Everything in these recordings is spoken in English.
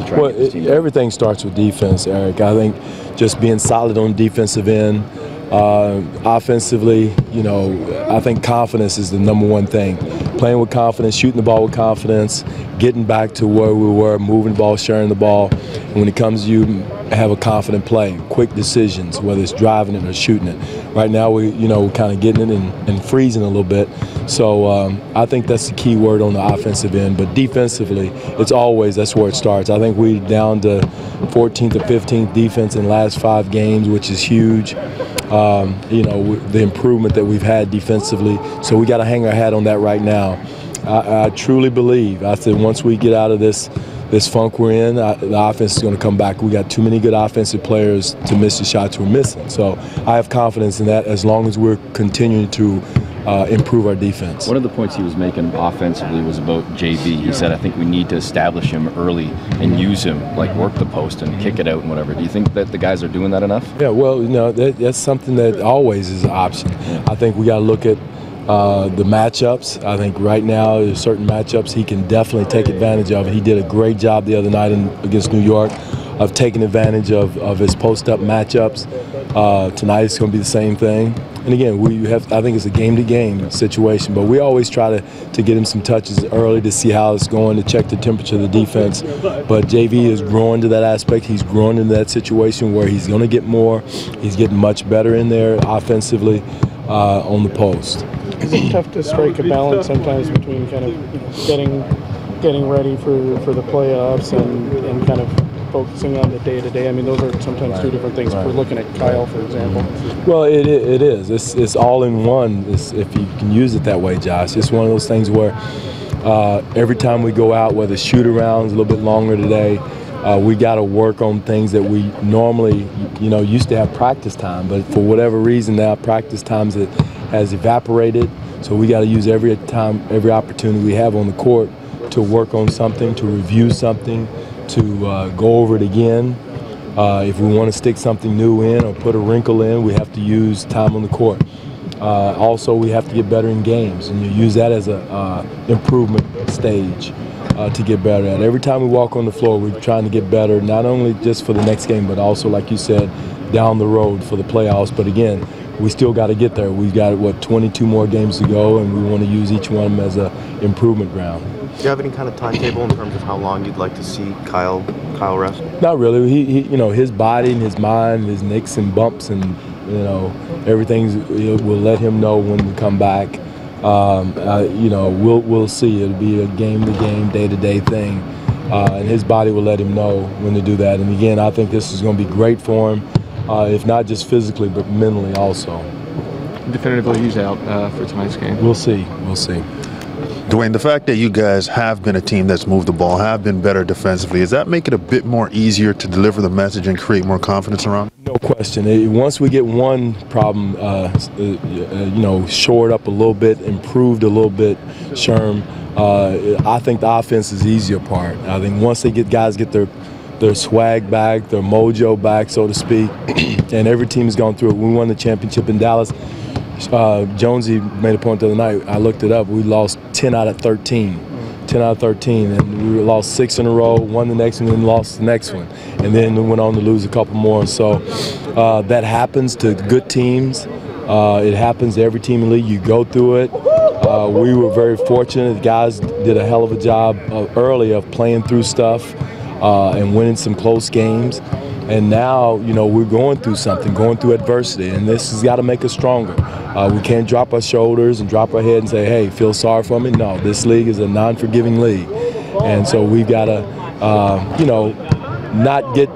try to get this team going? Everything starts with defense, Eric. I think just being solid on the defensive end. Offensively, I think confidence is the #1 thing. Playing with confidence, shooting the ball with confidence, getting back to where we were, moving the ball, sharing the ball. And when it comes to you, have a confident play, quick decisions, whether it's driving it or shooting it. Right now, we're kind of getting it and freezing a little bit. So I think that's the key word on the offensive end. But defensively, that's where it starts. I think we're down to 14th or 15th defense in the last 5 games, which is huge. The improvement that we've had defensively. So we got to hang our hat on that right now. I truly believe, I said, once we get out of this funk we're in, the offense is going to come back. We got too many good offensive players to miss the shots we're missing. So I have confidence in that as long as we're continuing to improve our defense. One of the points he was making offensively was about JV. He said, I think we need to establish him early and use him, like work the post and kick it out and whatever. Do you think that the guys are doing that enough? Yeah, well, that's something that always is an option. I think we got to look at the matchups. I think right now there's certain matchups he can definitely take advantage of. He did a great job the other night against New York of taking advantage of his post-up matchups. Tonight it's going to be the same thing. And again, I think it's a game-to-game situation, but we always try to get him some touches early to see how it's going, to check the temperature of the defense. But JV is growing to that aspect. He's growing into that situation where he's going to get more. He's getting much better in there offensively on the post. Is it tough to strike a balance sometimes between kind of getting ready for the playoffs and kind of focusing on the day-to-day? I mean, those are sometimes two different things. We're looking at Kyle, for example. Well, it is. It's all in one, if you can use it that way, Josh. It's one of those things where every time we go out, whether shoot-around's a little bit longer today, we got to work on things that we normally, used to have practice time. But for whatever reason now, practice times has evaporated. So we got to use every opportunity we have on the court to work on something, to review something, to go over it again. If we want to stick something new in or put a wrinkle in, we have to use time on the court. Also, we have to get better in games, and you use that as a improvement stage to get better at. Every time we walk on the floor, we're trying to get better, not only just for the next game, but also, like you said, down the road for the playoffs. But again, we still got to get there. We've got, 22 more games to go, and we want to use each one of them as an improvement ground. Do you have any kind of timetable in terms of how long you'd like to see Kyle rest? Not really. He his body and his mind, his nicks and bumps, and everything will let him know when we come back. We'll see. It'll be a game-to-game, day-to-day thing, and his body will let him know when to do that. And again, I think this is going to be great for him, if not just physically, but mentally also. Definitively, he's out for tonight's game. We'll see. Dwane, the fact that you guys have been a team that's moved the ball, have been better defensively, does that make it a bit more easier to deliver the message and create more confidence around? No question. Once we get one problem, shored up a little bit, improved a little bit, Sherm, I think the offense is the easier part. I think once guys get their swag back, their mojo back, so to speak, and every team has gone through it. We won the championship in Dallas. Jonesy made a point the other night. I looked it up. We lost 10 out of 13. 10 out of 13, and we lost 6 in a row, won the next one, and then lost the next one. And then we went on to lose a couple more. So that happens to good teams. It happens to every team in the league. You go through it. We were very fortunate. The guys did a hell of a job early of playing through stuff and winning some close games. And now, we're going through something, going through adversity, and this has got to make us stronger. We can't drop our shoulders and drop our head and say, hey, feel sorry for me. No, this league is a non-forgiving league. And so we've got to, not get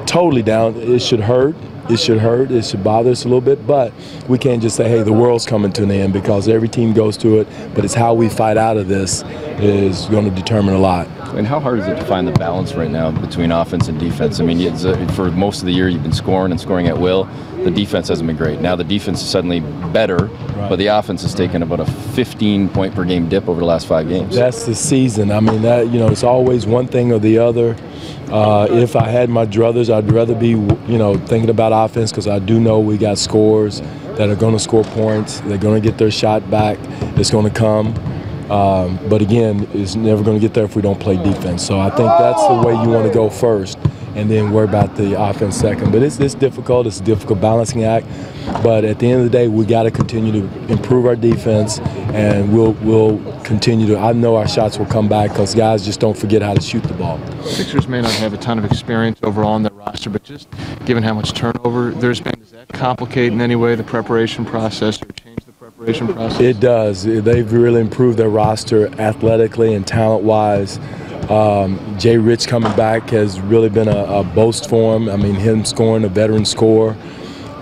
totally down. It should hurt. It should bother us a little bit, but we can't just say, hey, the world's coming to an end, because every team goes through it, but it's how we fight out of this is going to determine a lot. And how hard is it to find the balance right now between offense and defense? I mean, for most of the year you've been scoring and scoring at will. The defense hasn't been great. Now the defense is suddenly better, but the offense has taken about a 15-point per game dip over the last 5 games. That's the season. I mean, it's always one thing or the other. If I had my druthers, I'd rather be, thinking about offense, because I do know we got scorers that are going to score points. They're going to get their shot back. It's going to come. But again, it's never going to get there if we don't play defense. So I think that's the way you want to go first, and then worry about the offense second. But it's difficult. It's a difficult balancing act. But at the end of the day, we got to continue to improve our defense, and we'll continue to. I know our shots will come back because guys just don't forget how to shoot the ball. Sixers may not have a ton of experience overall on their roster, but just given how much turnover there's been, does that complicate in any way the preparation process or change the preparation process? It does. They've really improved their roster athletically and talent-wise. Jay Rich coming back has really been a boast for him. I mean, him scoring, a veteran scorer.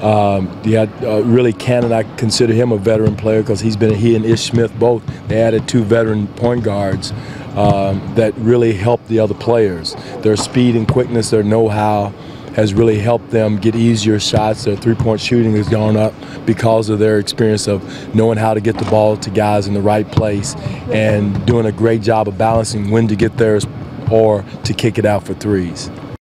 Really Cannon, I consider him a veteran player because he and Ish Smith both, they added 2 veteran point guards that really helped the other players. Their speed and quickness, their know-how has really helped them get easier shots. Their three-point shooting has gone up because of their experience of knowing how to get the ball to guys in the right place and doing a great job of balancing when to get theirs or to kick it out for threes.